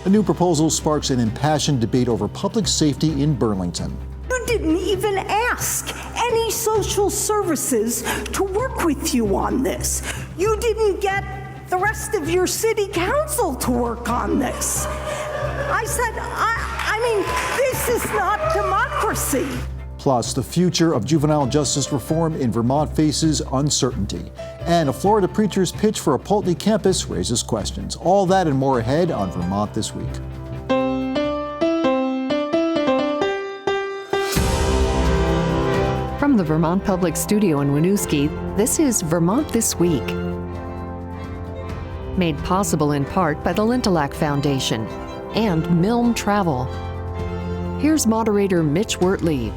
A new proposal sparks an impassioned debate over public safety in Burlington. You didn't even ask any social services to work with you on this. You didn't get the rest of your city council to work on this. I said, I mean, this is not democracy. Plus, the future of juvenile justice reform in Vermont faces uncertainty. And a Florida preacher's pitch for a Poultney campus raises questions. All that and more ahead on Vermont This Week. From the Vermont Public Studio in Winooski, this is Vermont This Week. Made possible in part by the Lintelak Foundation and Milne Travel. Here's moderator Mitch Wertlieb.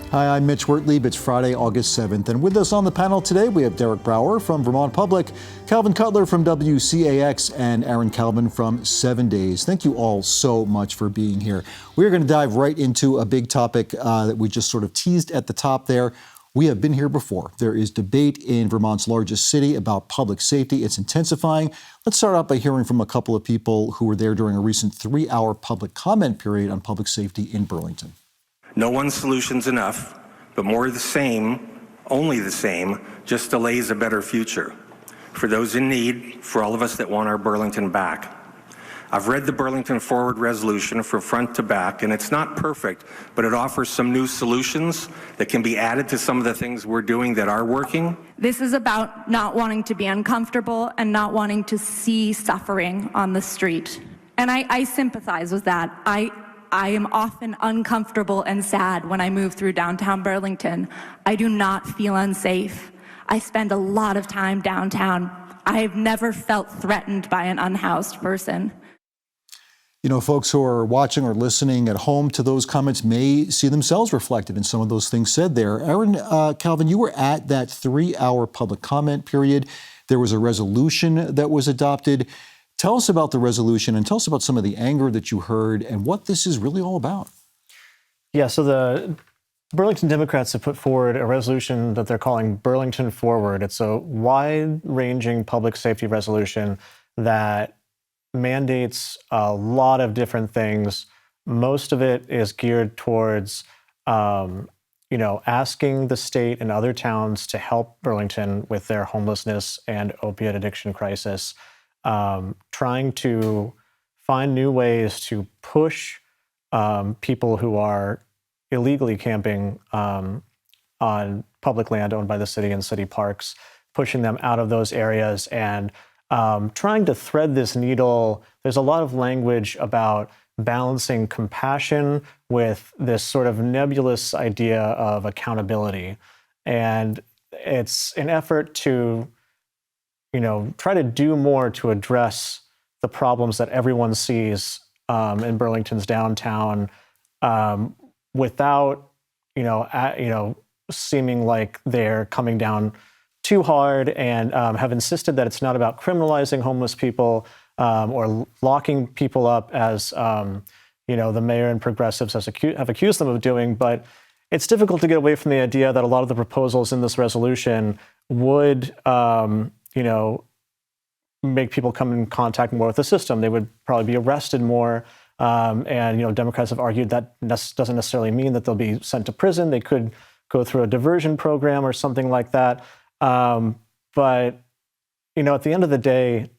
Hi, I'm Mitch Wertlieb. It's Friday, August 7th. And with us on the panel today, we have Brouwer from Vermont Public, Calvin Cutler from WCAX, and Aaron Calvin from 7 Days. Thank you all so much for being here. We're going to dive right into a big topic that we just sort of teased at the top there. We have been here before. There is debate in Vermont's largest city about public safety. It's intensifying. Let's start out by hearing from a couple of people who were there during a recent 3-hour public comment period on public safety in Burlington. No one solution's enough, but more of the same, only the same, just delays a better future. For those in need, for all of us that want our Burlington back. I've read the Burlington Forward resolution from front to back, and it's not perfect, but it offers some new solutions that can be added to some of the things we're doing that are working. This is about not wanting to be uncomfortable and not wanting to see suffering on the street. And I sympathize with that. I am often uncomfortable and sad when I move through downtown Burlington. I do not feel unsafe. I spend a lot of time downtown. I have never felt threatened by an unhoused person. You know, folks who are watching or listening at home to those comments may see themselves reflected in some of those things said there. Aaron, Calvin, you were at that 3-hour public comment period. There was a resolution that was adopted. Tell us about the resolution and tell us about some of the anger that you heard and what this is really all about. Yeah, so the Burlington Democrats have put forward a resolution that they're calling Burlington Forward. It's a wide-ranging public safety resolution that mandates a lot of different things. Most of it is geared towards, asking the state and other towns to help Burlington with their homelessness and opiate addiction crisis, trying to find new ways to push people who are illegally camping on public land owned by the city and city parks, pushing them out of those areas and trying to thread this needle. There's a lot of language about balancing compassion with this sort of nebulous idea of accountability. And it's an effort to, try to do more to address the problems that everyone sees in Burlington's downtown without, seeming like they're coming down too hard, and have insisted that it's not about criminalizing homeless people or locking people up as the mayor and progressives have accused them of doing. But it's difficult to get away from the idea that a lot of the proposals in this resolution would, make people come in contact more with the system. They would probably be arrested more. And Democrats have argued that doesn't necessarily mean that they'll be sent to prison. They could go through a diversion program or something like that. But at the end of the day,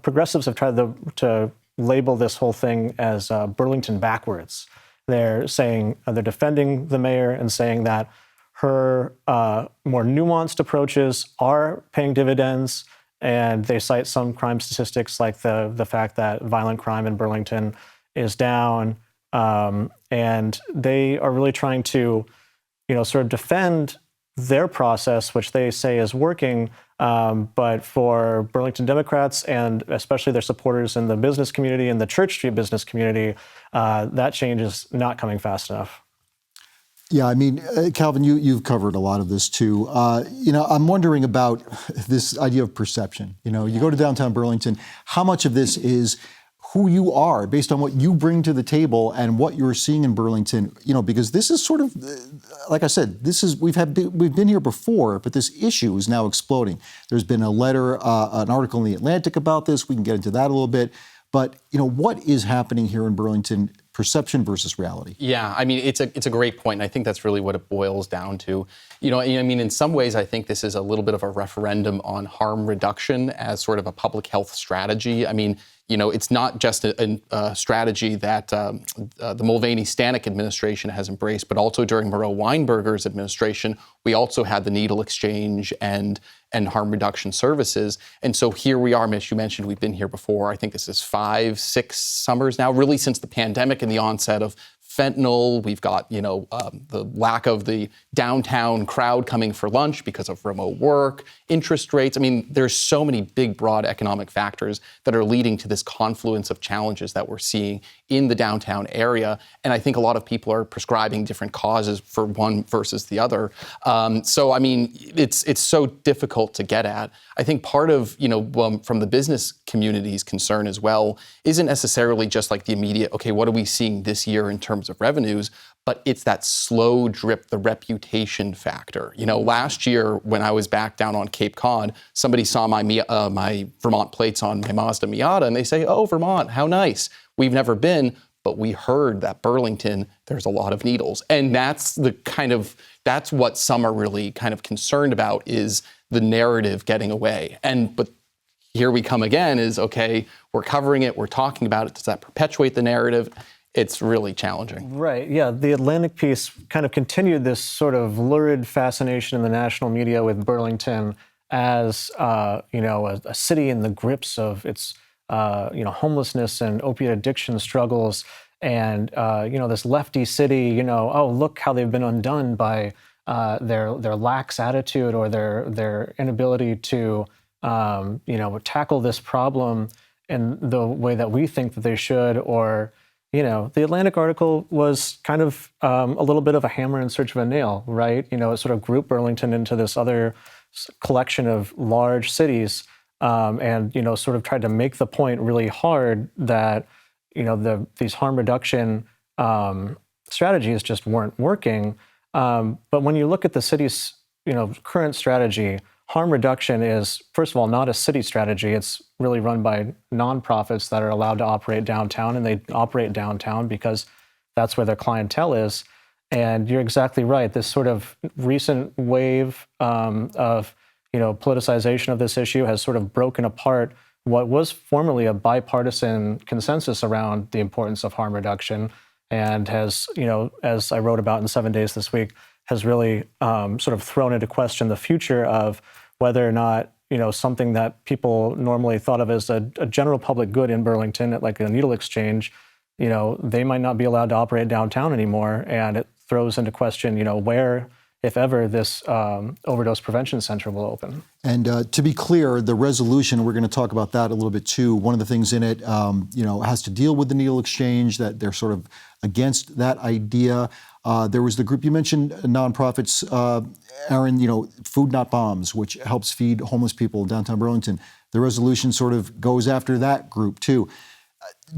progressives have tried to label this whole thing as Burlington backwards. They're saying they're defending the mayor and saying that her more nuanced approaches are paying dividends, and they cite some crime statistics like the fact that violent crime in Burlington is down, and they are really trying to, sort of defend their process, which they say is working, but for Burlington Democrats and especially their supporters in the business community and the Church Street business community, that change is not coming fast enough. Yeah, I mean, Calvin, you've covered a lot of this too. I'm wondering about this idea of perception. You go to downtown Burlington, how much of this is who you are based on what you bring to the table and what you're seeing in Burlington, because this is sort of, like I said, we've been here before, but this issue is now exploding. There's been a letter, an article in The Atlantic about this. We can get into that a little bit. But what is happening here in Burlington? Perception versus reality. Yeah, I mean, it's a great point, and I think that's really what it boils down to. I mean, in some ways, I think this is a little bit of a referendum on harm reduction as sort of a public health strategy. I mean, it's not just a strategy that the Mulvaney-Stanek administration has embraced, but also during Moreau Weinberger's administration, we also had the needle exchange and harm reduction services. And so here we are, Mitch, you mentioned we've been here before. I think this is 5-6 summers now, really since the pandemic and the onset of fentanyl. We've got, the lack of the downtown crowd coming for lunch because of remote work, interest rates. I mean, there's so many big, broad economic factors that are leading to this confluence of challenges that we're seeing in the downtown area. And I think a lot of people are prescribing different causes for one versus the other. So, I mean, it's so difficult to get at. I think part of, from the business community's concern as well, isn't necessarily just like the immediate, okay, what are we seeing this year in terms of revenues, but it's that slow drip, the reputation factor. Last year when I was back down on Cape Cod, somebody saw my Vermont plates on my Mazda Miata, and they say, "Oh, Vermont, how nice. We've never been, but we heard that Burlington, there's a lot of needles." And that's what some are really kind of concerned about, is the narrative getting away. But here we come again, is, okay, we're covering it, we're talking about it. Does that perpetuate the narrative? It's really challenging. Right, yeah. The Atlantic piece kind of continued this sort of lurid fascination in the national media with Burlington as, a city in the grips of its, homelessness and opiate addiction struggles. And, this lefty city, oh, look how they've been undone by their lax attitude or their inability to, tackle this problem in the way that we think that they should. Or, the Atlantic article was kind of a little bit of a hammer in search of a nail, right? It sort of grouped Burlington into this other collection of large cities, and, sort of tried to make the point really hard that, these harm reduction strategies just weren't working. But when you look at the city's, current strategy, harm reduction is, first of all, not a city strategy. It's really run by nonprofits that are allowed to operate downtown, and they operate downtown because that's where their clientele is. And you're exactly right. This sort of recent wave of, politicization of this issue has sort of broken apart what was formerly a bipartisan consensus around the importance of harm reduction, and has, as I wrote about in 7 Days this week, has really sort of thrown into question the future of whether or not, something that people normally thought of as a general public good in Burlington, like a needle exchange, they might not be allowed to operate downtown anymore. And it throws into question, where, if ever, this overdose prevention center will open. And to be clear, the resolution, we're going to talk about that a little bit too. One of the things in it, has to deal with the needle exchange, that they're sort of against that idea. There was the group you mentioned, nonprofits, Aaron, Food Not Bombs, which helps feed homeless people in downtown Burlington. The resolution sort of goes after that group too.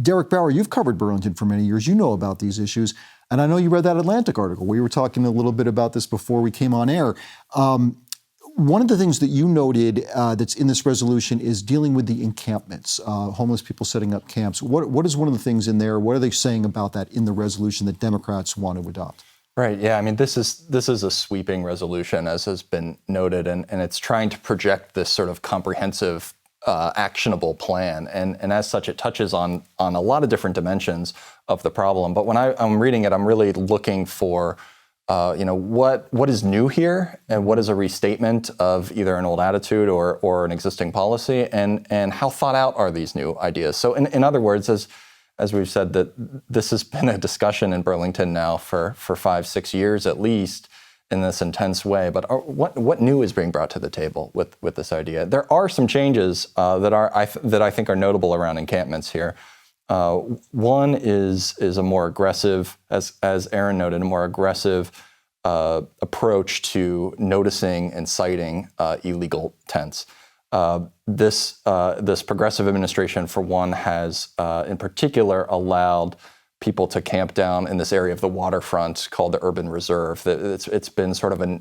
Derek Brouwer, you've covered Burlington for many years. You know about these issues. And I know you read that Atlantic article. We were talking a little bit about this before we came on air. One of the things that you noted that's in this resolution is dealing with the encampments, homeless people setting up camps. What is one of the things in there? What are they saying about that in the resolution that Democrats want to adopt? Right. Yeah. I mean, this is a sweeping resolution, as has been noted, and it's trying to project this sort of comprehensive, actionable plan. And as such, it touches on a lot of different dimensions of the problem. But when I'm reading it, I'm really looking for what is new here, and what is a restatement of either an old attitude or an existing policy, and how thought out are these new ideas. So in other words, as we've said, that this has been a discussion in Burlington now for 5-6 years at least in this intense way. But what new is being brought to the table with this idea? There are some changes that I think are notable around encampments here. One is a more aggressive, as Aaron noted, a more aggressive approach to noticing and citing illegal tents. This progressive administration, for one, has in particular allowed people to camp down in this area of the waterfront called the Urban Reserve. It's been sort of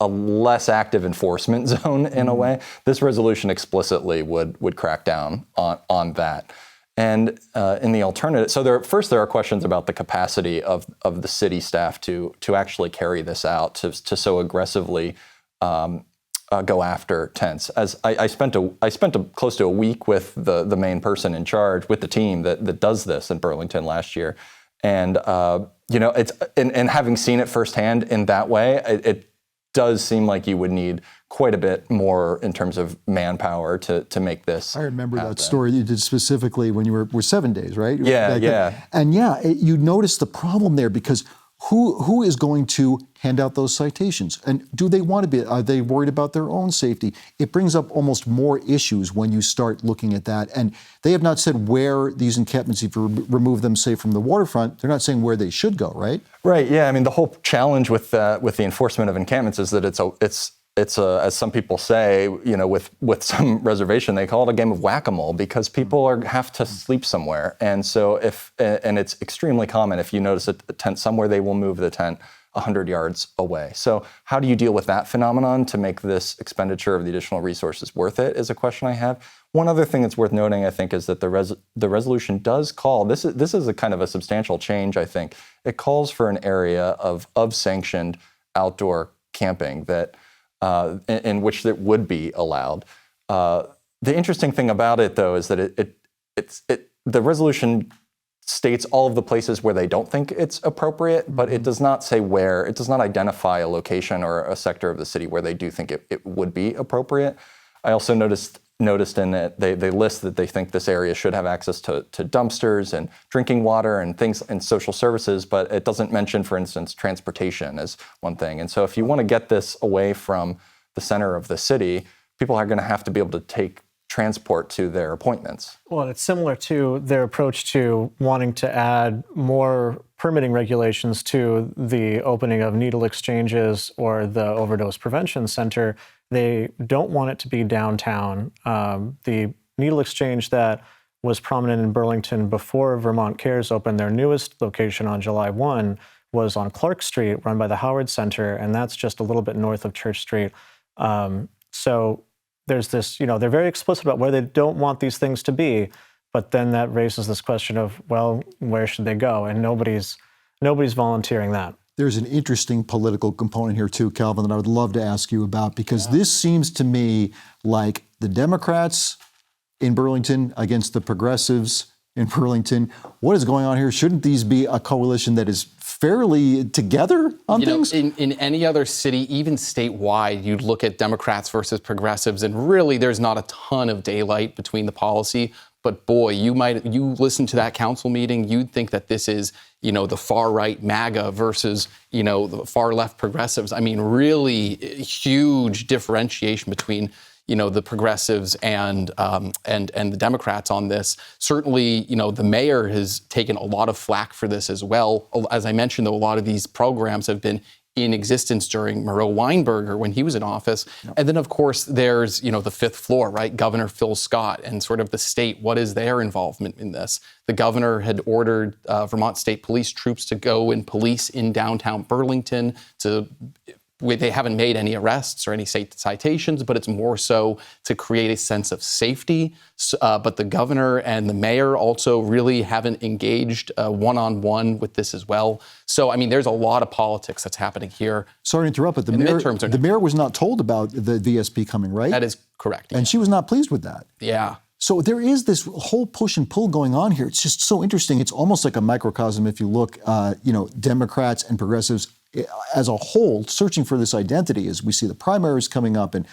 a less active enforcement zone in a way. This resolution explicitly would crack down on that. And in the alternative, so there are questions about the capacity of the city staff to actually carry this out, to so aggressively go after tents. As I spent close to a week with the main person in charge, with the team that does this in Burlington last year, and it's and having seen it firsthand in that way, it does seem like you would need quite a bit more in terms of manpower to make this. I remember that story you did specifically when you were 7 days, right? Yeah. And you noticed the problem there because who is going to hand out those citations? And do they want to be, are they worried about their own safety? It brings up almost more issues when you start looking at that. And they have not said where these encampments, if you remove them, say, from the waterfront, they're not saying where they should go, right? Right, yeah. I mean, the whole challenge with the enforcement of encampments is that it's as some people say, with some reservation, they call it a game of whack-a-mole because people have to sleep somewhere. And so and it's extremely common if you notice a tent somewhere, they will move the tent 100 yards away. So how do you deal with that phenomenon to make this expenditure of the additional resources worth it is a question I have. One other thing that's worth noting, I think, is that the resolution does call, this is a kind of a substantial change, I think. It calls for an area of sanctioned outdoor camping that in which it would be allowed. The interesting thing about it, though, is that the resolution states all of the places where they don't think it's appropriate, but it does not say where. It does not identify a location or a sector of the city where they do think it would be appropriate. I also noticed in it, they list that they think this area should have access to dumpsters and drinking water and things and social services, but it doesn't mention, for instance, transportation as one thing. And so if you want to get this away from the center of the city, people are going to have to be able to take transport to their appointments. Well, it's similar to their approach to wanting to add more permitting regulations to the opening of needle exchanges or the overdose prevention center. They don't want it to be downtown. The needle exchange that was prominent in Burlington before Vermont Cares opened their newest location on July 1 was on Clark Street, run by the Howard Center, and that's just a little bit north of Church Street. So there's this, they're very explicit about where they don't want these things to be, but then that raises this question of, well, where should they go? And nobody's volunteering that. There's an interesting political component here too, Calvin, that I would love to ask you about, because this seems to me like the Democrats in Burlington against the progressives in Burlington. What is going on here? Shouldn't these be a coalition that is fairly together on things? In any other city, even statewide, you'd look at Democrats versus progressives, and really there's not a ton of daylight between the policy. But boy, you listen to that council meeting, you'd think that this is, the far right MAGA versus, the far left progressives. I mean, really huge differentiation between, the progressives and the Democrats on this. Certainly, the mayor has taken a lot of flack for this as well. As I mentioned, though, a lot of these programs have been in existence during Moreau Weinberger when he was in office. Yep. And then, of course, there's, the fifth floor, right? Governor Phil Scott and sort of the state. What is their involvement in this? The governor had ordered Vermont State Police troops to go and police in downtown Burlington they haven't made any arrests or any citations, but it's more so to create a sense of safety. But the governor and the mayor also really haven't engaged one-on-one with this as well. So, I mean, there's a lot of politics that's happening here. Sorry to interrupt, but the mayor was not told about the VSP coming, right? That is correct. And she was not pleased with that. Yeah. So there is this whole push and pull going on here. It's just so interesting. It's almost like a microcosm if you look, Democrats and progressives as a whole searching for this identity as we see the primaries coming up and,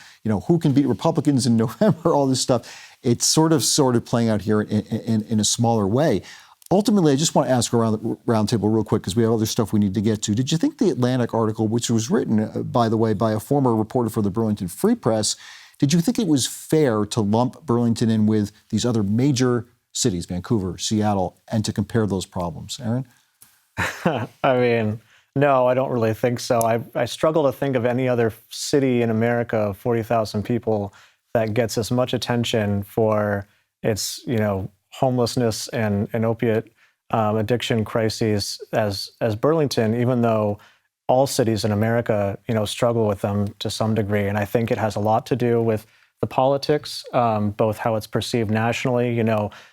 who can beat Republicans in November, all this stuff. It's sort of playing out here in a smaller way. Ultimately, I just want to ask around the round table real quick because we have other stuff we need to get to. Did you think the Atlantic article, which was written, by the way, by a former reporter for the Burlington Free Press, did you think it was fair to lump Burlington in with these other major cities, Vancouver, Seattle, and to compare those problems? Aaron? I mean, no, I don't really think so. I struggle to think of any other city in America of 40,000 people that gets as much attention for its, homelessness and opiate addiction crises as Burlington, even though all cities in America, struggle with them to some degree. And I think it has a lot to do with the politics, both how it's perceived nationally.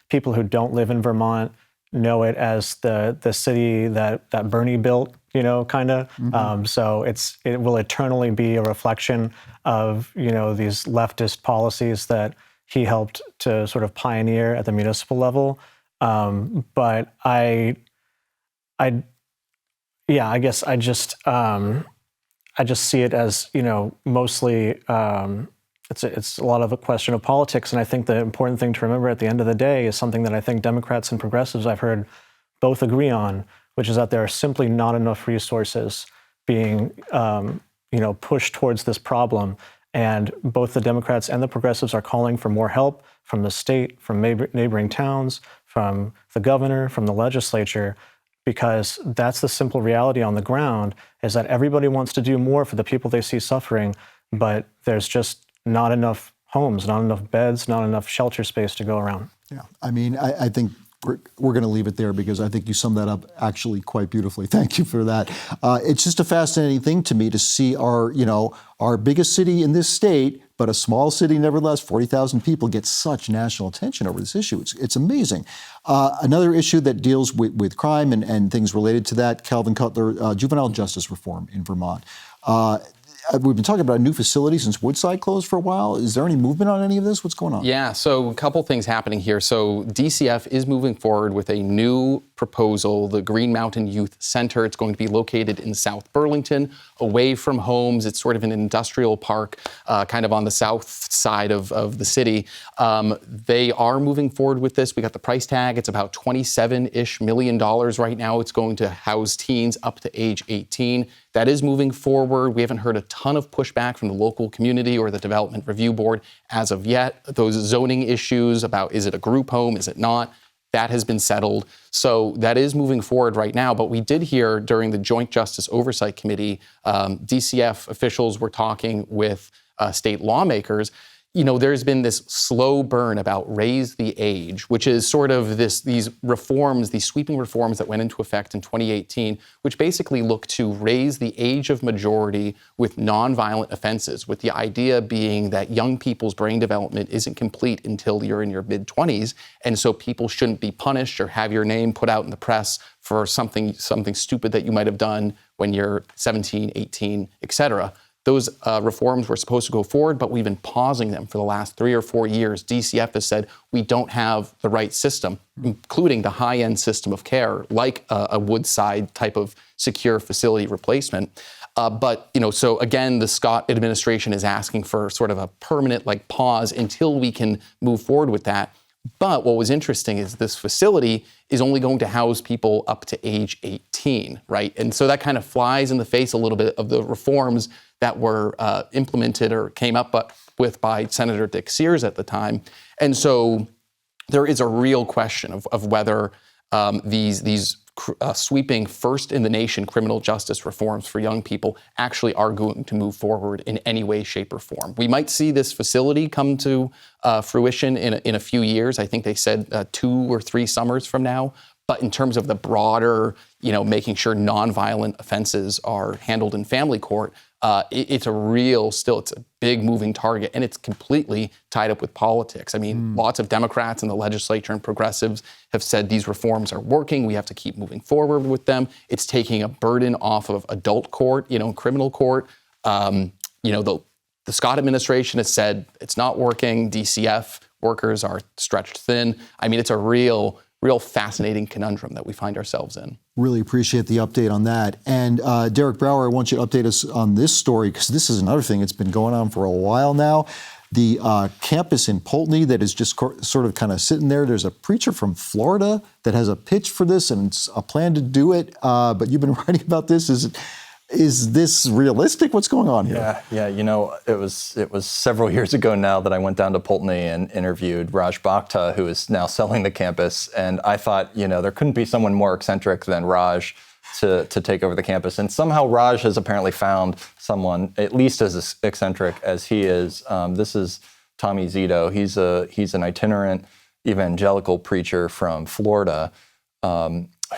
People who don't live in Vermont know it as the city that Bernie built, kind of. So it will eternally be a reflection of, these leftist policies that he helped to sort of pioneer at the municipal level. But I guess I just see it as, mostly it's a lot of a question of politics. And I think the important thing to remember at the end of the day is something that I think Democrats and progressives I've heard both agree on, which is that there are simply not enough resources being, pushed towards this problem. And both the Democrats and the progressives are calling for more help from the state, from neighboring towns, from the governor, from the legislature, because that's the simple reality on the ground, is that everybody wants to do more for the people they see suffering, but there's just not enough homes, not enough beds, not enough shelter space to go around. Yeah, I mean, I think we're going to leave it there because I think you summed that up actually quite beautifully. Thank you for that. It's just a fascinating thing to me to see our biggest city in this state, but a small city nevertheless, 40,000 people, get such national attention over this issue. It's amazing. Another issue that deals with crime and things related to that, Calvin Cutler, juvenile justice reform in Vermont. We've been talking about a new facility since Woodside closed for a while. Is there any movement on any of this? What's going on? Yeah, so a couple things happening here. So DCF is moving forward with a new proposal, the Green Mountain Youth Center. It's going to be located in South Burlington, away from homes. It's sort of an industrial park, kind of on the south side of the city. They are moving forward with this. We got the price tag. It's about $27-ish million right now. It's going to house teens up to age 18. That is moving forward. We haven't heard a ton of pushback from the local community or the Development Review Board as of yet. Those zoning issues about, is it a group home, is it not, that has been settled. So that is moving forward right now. But we did hear during the Joint Justice Oversight Committee, DCF officials were talking with state lawmakers. There's been this slow burn about raise the age, which is sort of these reforms, these sweeping reforms that went into effect in 2018, which basically look to raise the age of majority with nonviolent offenses, with the idea being that young people's brain development isn't complete until you're in your mid-20s, and so people shouldn't be punished or have your name put out in the press for something stupid that you might have done when you're 17, 18, et cetera. Those reforms were supposed to go forward, but we've been pausing them for the last 3 or 4 years. DCF has said we don't have the right system, including the high-end system of care, like a Woodside type of secure facility replacement. So again, the Scott administration is asking for sort of a permanent pause until we can move forward with that. But what was interesting is this facility is only going to house people up to age 18, right? And so that kind of flies in the face a little bit of the reforms that were implemented or came up with by Senator Dick Sears at the time. And so there is a real question of whether these sweeping first-in-the-nation criminal justice reforms for young people actually are going to move forward in any way, shape, or form. We might see this facility come to fruition in a few years. I think they said 2 or 3 summers from now. But in terms of the broader, making sure nonviolent offenses are handled in family court, it's a big moving target, and it's completely tied up with politics. I mean, lots of Democrats in the legislature and progressives have said these reforms are working. We have to keep moving forward with them. It's taking a burden off of adult court, criminal court. The Scott administration has said it's not working. DCF workers are stretched thin. I mean, it's a real fascinating conundrum that we find ourselves in. Really appreciate the update on that. And Derek Brouwer, I want you to update us on this story, because this is another thing that's been going on for a while now. The campus in Poultney that is just sort of kind of sitting there. There's a preacher from Florida that has a pitch for this and a plan to do it. But you've been writing about this. Is this realistic? What's going on here? Yeah. It was several years ago now that I went down to Poultney and interviewed Raj Bhakta, who is now selling the campus. And I thought, there couldn't be someone more eccentric than Raj to take over the campus. And somehow Raj has apparently found someone at least as eccentric as he is. This is Tommy Zito. He's an itinerant evangelical preacher from Florida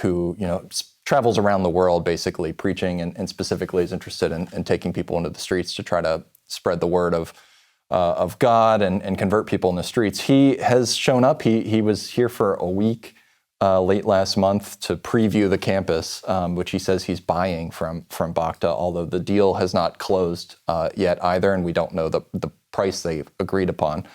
who, travels around the world basically preaching and specifically is interested in taking people into the streets to try to spread the word of of God and convert people in the streets. He has shown up. He was here for a week late last month to preview the campus, which he says he's buying from Bacta, although the deal has not closed yet either, and we don't know the price they've agreed upon.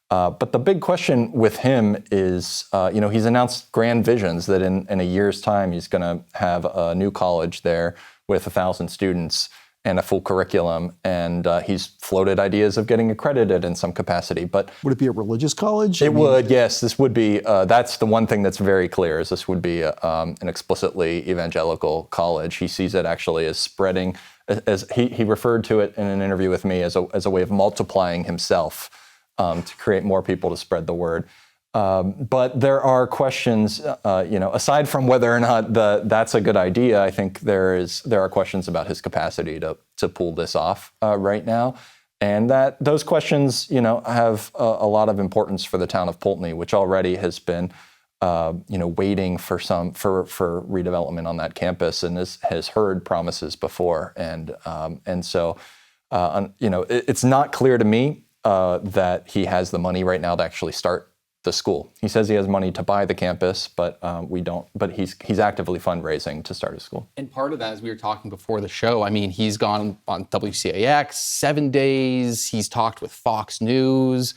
But the big question with him is, he's announced grand visions that in a year's time he's going to have a new college there with 1,000 students and a full curriculum, and he's floated ideas of getting accredited in some capacity. But would it be a religious college? It would, yes. This would be. That's the one thing that's very clear. Is this would be an explicitly evangelical college. He sees it actually as spreading, as he referred to it in an interview with me as a way of multiplying himself to create more people to spread the word. But there are questions, aside from whether or not that's a good idea. I think there are questions about his capacity to pull this off right now, and that those questions, have a lot of importance for the town of Poultney, which already has been, waiting for redevelopment on that campus and has heard promises before, and so it's not clear to me that he has the money right now to actually start the school. He says he has money to buy the campus, but we don't. But he's actively fundraising to start a school. And part of that, as we were talking before the show, I mean, he's gone on WCAX 7 days. He's talked with Fox News,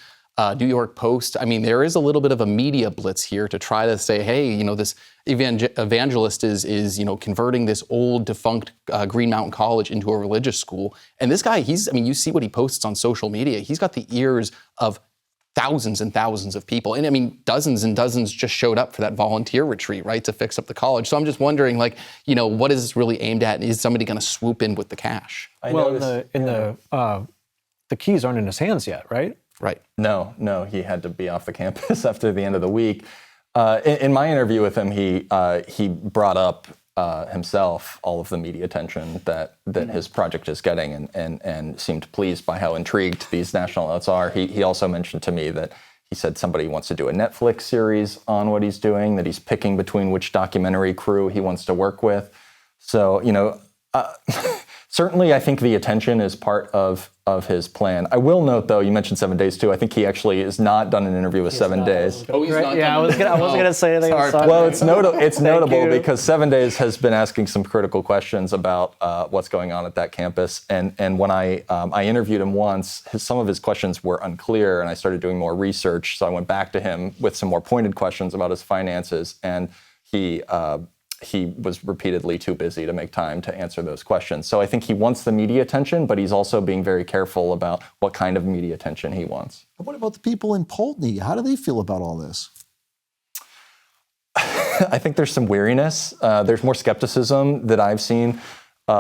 New York Post. I mean, there is a little bit of a media blitz here to try to say, hey, this evangelist is converting this old defunct Green Mountain College into a religious school. And this guy, you see what he posts on social media. He's got the ears of thousands and thousands of people. And dozens and dozens just showed up for that volunteer retreat, right, to fix up the college. So I'm just wondering, what is this really aimed at? Is somebody going to swoop in with the cash? The keys aren't in his hands yet, right? Right. No, he had to be off the campus after the end of the week. In my interview with him, he brought up himself all of the media attention that his project is getting, and seemed pleased by how intrigued these national outlets are. He also mentioned to me that he said somebody wants to do a Netflix series on what he's doing, that he's picking between which documentary crew he wants to work with. So, certainly I think the attention is part of his plan. I will note, though, you mentioned 7 days, too. I think he actually has not done an interview with 7 days. Oh, he's not. Yeah, I wasn't going to say anything. Well, it's notable because 7 days has been asking some critical questions about what's going on at that campus. And when I interviewed him once, some of his questions were unclear, and I started doing more research. So I went back to him with some more pointed questions about his finances, and he was repeatedly too busy to make time to answer those questions. So I think he wants the media attention, but he's also being very careful about what kind of media attention he wants. What about the people in Poultney? How do they feel about all this? I think there's some weariness. There's more skepticism that I've seen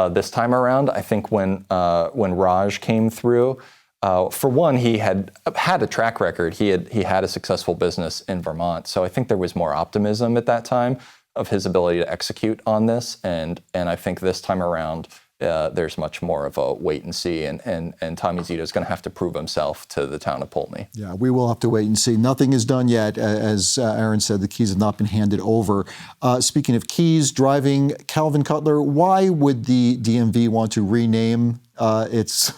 this time around. I think when Raj came through, for one, he had a track record. He had a successful business in Vermont. So I think there was more optimism at that time of his ability to execute on this, and I think this time around there's much more of a wait and see, and Tommy Zito is going to have to prove himself to the town of Poultney. Yeah, we will have to wait and see. Nothing is done yet. As Aaron said, the keys have not been handed over. Speaking of keys, driving, Calvin Cutler, why would the DMV want to rename its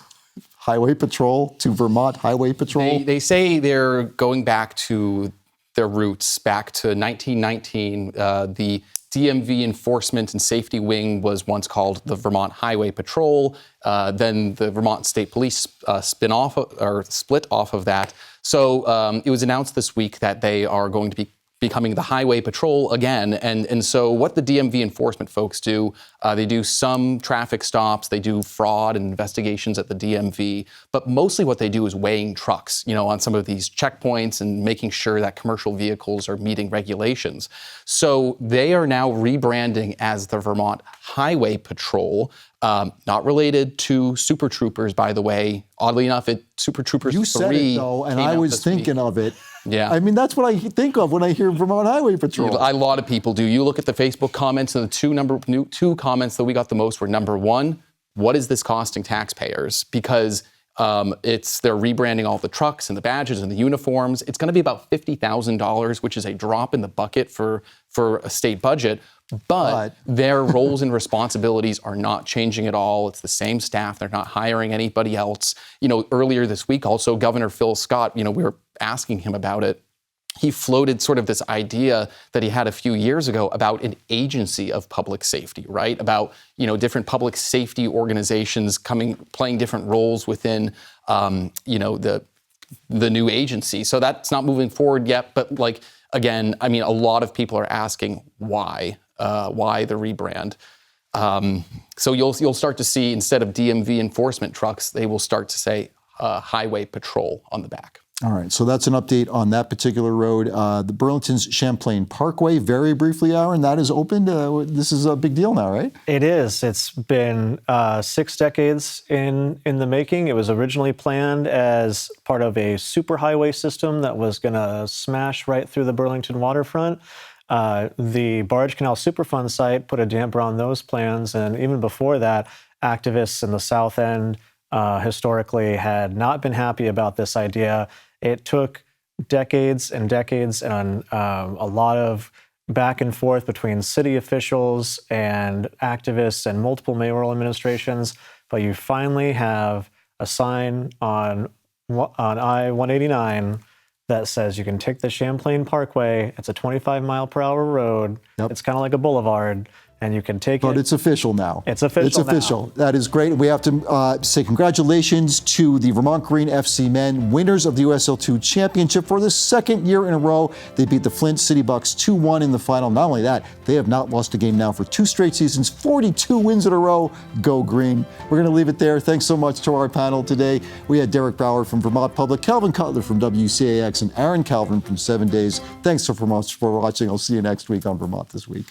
Highway Patrol to Vermont Highway Patrol? They say they're going back to their roots, back to 1919. The DMV Enforcement and Safety Wing was once called the Vermont Highway Patrol. Then the Vermont State Police split off of that. So it was announced this week that they are going to be becoming the Highway Patrol again. And so what the DMV enforcement folks do, they do some traffic stops, they do fraud and investigations at the DMV, but mostly what they do is weighing trucks, on some of these checkpoints and making sure that commercial vehicles are meeting regulations. So they are now rebranding as the Vermont Highway Patrol, not related to Super Troopers, by the way. Oddly enough, Super Troopers 3 You said it, though, and I was thinking of it. Yeah. I mean, that's what I think of when I hear Vermont Highway Patrol. A lot of people do. You look at the Facebook comments, and the two comments that we got the most were, number one, what is this costing taxpayers? Because they're rebranding all the trucks and the badges and the uniforms. It's going to be about $50,000, which is a drop in the bucket for a state budget. But their roles and responsibilities are not changing at all. It's the same staff. They're not hiring anybody else. Earlier this week, also, Governor Phil Scott, we were asking him about it. He floated sort of this idea that he had a few years ago about an agency of public safety, right? About, different public safety organizations playing different roles within, the new agency. So that's not moving forward yet. But again, a lot of people are asking why the rebrand. So you'll start to see, instead of DMV enforcement trucks, they will start to say highway patrol on the back. All right, so that's an update on that particular road. The Burlington's Champlain Parkway, very briefly, Aaron, that is opened. This is a big deal now, right? It is. It's been 6 decades in the making. It was originally planned as part of a superhighway system that was going to smash right through the Burlington waterfront. The Barge Canal Superfund site put a damper on those plans, and even before that, activists in the South End historically had not been happy about this idea. It took decades and decades and a lot of back and forth between city officials and activists and multiple mayoral administrations, but you finally have a sign on I-189 that says you can take the Champlain Parkway. It's a 25-mile-per-hour road. Yep. It's kind of like a boulevard, and you can take it. But it's official now. It's official. It's official. Now. That is great. We have to say congratulations to the Vermont Green FC men, winners of the USL2 Championship for the second year in a row. They beat the Flint City Bucks 2-1 in the final. Not only that, they have not lost a game now for 2 straight seasons, 42 wins in a row. Go Green. We're going to leave it there. Thanks so much to our panel today. We had Derek Brouwer from Vermont Public, Calvin Cutler from WCAX, and Aaron Calvin from 7 Days. Thanks so much for watching. I'll see you next week on Vermont This Week.